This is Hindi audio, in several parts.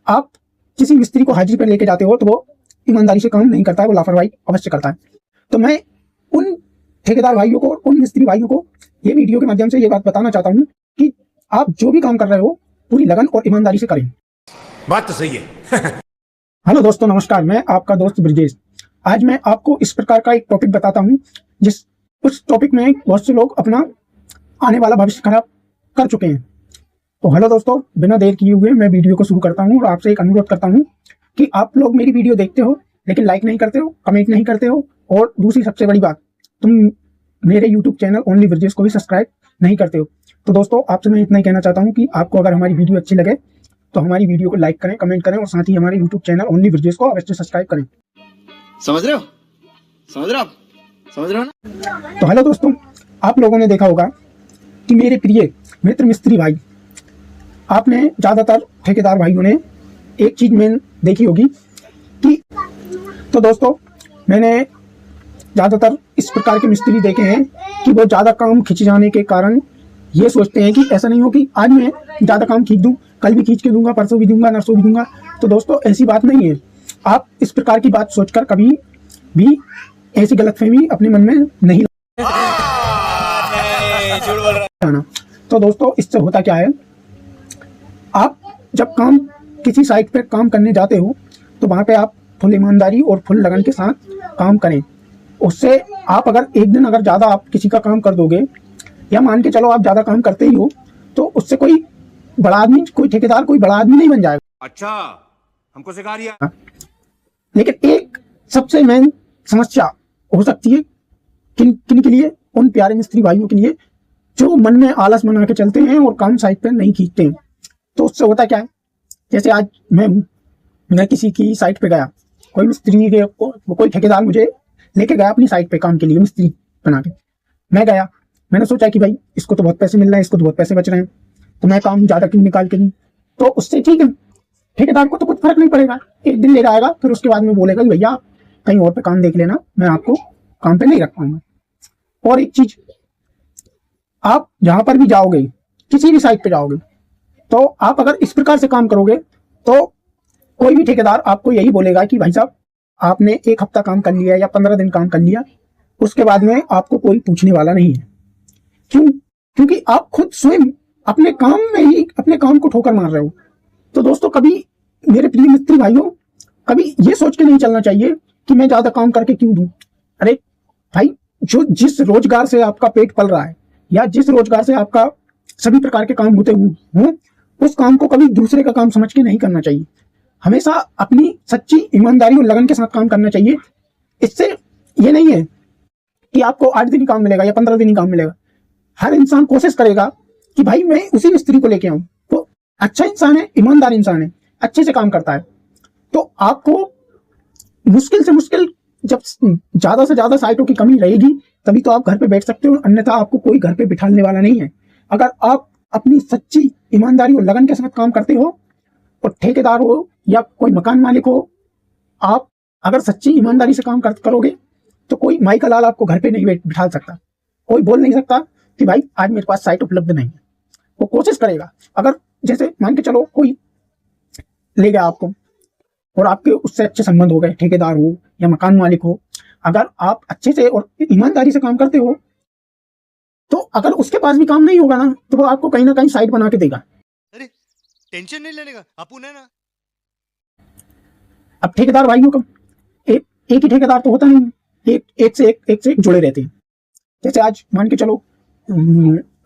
आप किसी मिस्त्री को हाजिरी पर लेके जाते हो तो वो ईमानदारी से काम नहीं करता है, वो लापरवाही अवश्य करता है। तो मैं उन ठेकेदार भाइयों को, उन मिस्त्री भाइयों को ये वीडियो के माध्यम से ये बात बताना चाहता हूँ कि आप जो भी काम कर रहे हो पूरी लगन और ईमानदारी से करें। बात तो सही है। हेलो दोस्तों, नमस्कार। मैं आपका दोस्त ब्रिजेश। आज मैं आपको इस प्रकार का एक टॉपिक बताता हूँ उस टॉपिक में बहुत से लोग अपना आने वाला भविष्य खराब कर चुके हैं। तो हेलो दोस्तों, बिना देर किए हुए मैं वीडियो को शुरू करता हूँ और आपसे एक अनुरोध करता हूँ कि आप लोग मेरी वीडियो देखते हो लेकिन लाइक नहीं करते हो, कमेंट नहीं करते हो, और दूसरी सबसे बड़ी बात, तुम मेरे यूट्यूब चैनल ओनली ब्रिजेश को भी सब्सक्राइब नहीं करते हो। तो दोस्तों, आपसे मैं इतना ही कहना चाहता हूँ कि आपको अगर हमारी वीडियो अच्छी लगे तो हमारी वीडियो को लाइक करें, कमेंट करें और साथ ही हमारे यूट्यूब चैनल ओनली ब्रिजेश को अवश्य सब्सक्राइब करें। समझ रहे हो? समझ रहे हो? समझ रहे हो ना? तो हेलो दोस्तों, आप लोगों ने देखा होगा कि मेरे प्रिय मित्र मिस्त्री भाई, आपने ज़्यादातर ठेकेदार भाइयों ने एक चीज़ में देखी होगी कि, तो दोस्तों मैंने ज़्यादातर इस प्रकार के मिस्त्री देखे हैं कि वो ज़्यादा काम खिंच जाने के कारण ये सोचते हैं कि ऐसा नहीं हो कि आज मैं ज़्यादा काम खींच दूँ, कल भी खींच के दूंगा, परसों भी दूंगा, नरसों भी दूंगा। तो दोस्तों ऐसी बात नहीं है। आप इस प्रकार की बात सोचकर कभी भी ऐसी गलतफहमी अपने मन में नहीं लाना। तो दोस्तों इससे होता क्या है, आप जब काम किसी साइट पर काम करने जाते हो तो वहाँ पे आप फुल ईमानदारी और फुल लगन के साथ काम करें। उससे आप अगर एक दिन अगर ज़्यादा आप किसी का काम कर दोगे, या मान के चलो आप ज़्यादा काम करते ही हो, तो उससे कोई बड़ा आदमी, कोई ठेकेदार कोई बड़ा आदमी नहीं बन जाएगा। अच्छा, हमको सिखा दिया। लेकिन एक सबसे मेन समस्या हो सकती है किन के लिए, उन प्यारे मिस्त्री भाइयों के लिए जो मन में आलस बना के चलते हैं और काम साइट पर नहीं खींचते हैं। तो उससे होता क्या है, जैसे आज मैं किसी की साइट पे गया, कोई मिस्त्री के कोई ठेकेदार मुझे लेके गया अपनी साइट पे काम के लिए, मिस्त्री बना के मैं गया। मैंने सोचा कि भाई इसको तो बहुत पैसे मिल रहे हैं, इसको तो बहुत पैसे बच रहे हैं, तो मैं काम ज़्यादा क्यों निकाल के दूँ। तो उससे ठीक है, ठेकेदार को तो कुछ फर्क नहीं पड़ेगा, एक दिन ले जाएगा, फिर उसके बाद में बोलेगा कि भैया कहीं और पे काम देख लेना, मैं आपको काम पे नहीं रख पाऊंगा। और एक चीज, आप जहां पर भी जाओगे, किसी भी साइट पे जाओगे, तो आप अगर इस प्रकार से काम करोगे तो कोई भी ठेकेदार आपको यही बोलेगा कि भाई साहब आपने एक हफ्ता काम कर लिया या 15 दिन काम कर लिया, उसके बाद में आपको कोई पूछने वाला नहीं है। क्यों? क्योंकि आप खुद स्वयं अपने काम में ही अपने काम को ठोकर मार रहे हो। तो दोस्तों कभी मेरे प्रिय मिस्त्री भाइयों, कभी ये सोच के नहीं चलना चाहिए कि मैं ज्यादा काम करके क्यों दूं। अरे भाई, जो जिस रोजगार से आपका पेट पल रहा है या जिस रोजगार से आपका सभी प्रकार के काम होते हुए, उस काम को कभी दूसरे का काम समझ के नहीं करना चाहिए। हमेशा अपनी सच्ची ईमानदारी और लगन के साथ काम करना चाहिए। इससे ये नहीं है कि आपको 8 दिन ही काम मिलेगा या 15 दिन ही काम मिलेगा। हर इंसान कोशिश करेगा कि भाई मैं उसी मिस्त्री को लेके आऊं, तो अच्छा इंसान है, ईमानदार इंसान है, अच्छे से काम करता है। तो आपको मुश्किल से मुश्किल, जब ज्यादा से ज्यादा साइटों की कमी रहेगी तभी तो आप घर पे बैठ सकते हो, अन्यथा आपको कोई घर पे बिठाने वाला नहीं है। अगर आप अपनी सच्ची ईमानदारी और लगन के साथ काम करते हो, और ठेकेदार हो या कोई मकान मालिक हो, आप अगर सच्ची ईमानदारी से काम करोगे तो कोई माई का लाल आपको घर पे नहीं बिठा सकता। कोई बोल नहीं सकता कि भाई आज मेरे पास साइट उपलब्ध नहीं है। वो कोशिश करेगा। अगर जैसे मान के चलो कोई ले गया आपको और आपके उससे अच्छे संबंध हो गए, ठेकेदार हो या मकान मालिक हो, अगर आप अच्छे से और ईमानदारी से काम करते हो तो अगर उसके पास भी काम नहीं होगा ना, तो वो आपको कहीं ना कहीं साइट बना के देगा। अरे टेंशन नहीं लेने का, अपुन है ना। अब ठेकेदार भाइयों का एक ही ठेकेदार तो होता नहीं, एक से एक जुड़े रहते हैं। जैसे आज मान के चलो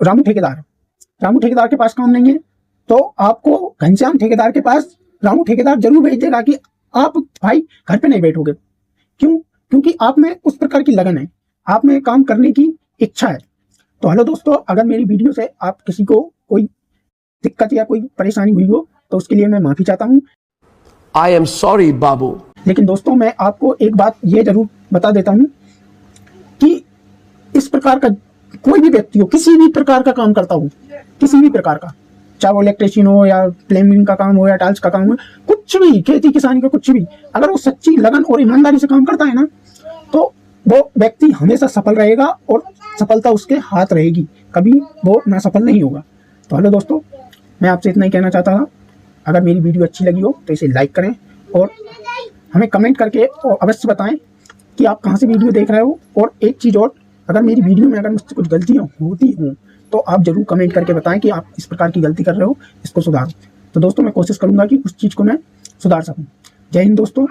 रामू ठेकेदार के पास काम नहीं है, तो आपको घनश्याम ठेकेदार के पास रामू ठेकेदार जरूर भेज देगा कि आप भाई घर पे नहीं बैठोगे। क्यों? क्योंकि आप में उस प्रकार की लगन है, आप में काम करने की इच्छा है। तो हेलो दोस्तों, अगर मेरी वीडियो से आप किसी को कोई दिक्कत या कोई परेशानी हुई हो तो उसके लिए मैं माफी चाहता हूँ। आई एम सॉरी बाबू। लेकिन दोस्तों मैं आपको एक बात ये जरूर बता देता हूँ कि इस प्रकार का कोई भी व्यक्ति हो, किसी भी प्रकार का काम करता हो, किसी भी प्रकार का, चाहे वो इलेक्ट्रिशियन हो या प्लम्बिंग का काम हो या टाइल्स का काम हो, कुछ भी, खेती किसानी का कुछ भी, अगर वो सच्ची लगन और ईमानदारी से काम करता है ना, तो वो व्यक्ति हमेशा सफल रहेगा और सफलता उसके हाथ रहेगी, कभी वो ना सफल नहीं होगा। तो हेलो दोस्तों, मैं आपसे इतना ही कहना चाहता था। अगर मेरी वीडियो अच्छी लगी हो तो इसे लाइक करें और हमें कमेंट करके अवश्य बताएं कि आप कहाँ से वीडियो देख रहे हो। और एक चीज़ और, अगर मेरी वीडियो में अगर मुझसे कुछ गलतियाँ होती हों तो आप ज़रूर कमेंट करके बताएं कि आप इस प्रकार की गलती कर रहे हो, इसको सुधारो। तो दोस्तों मैं कोशिश करूँगा कि उस चीज़ को मैं सुधार सकूँ। जय हिंद दोस्तों।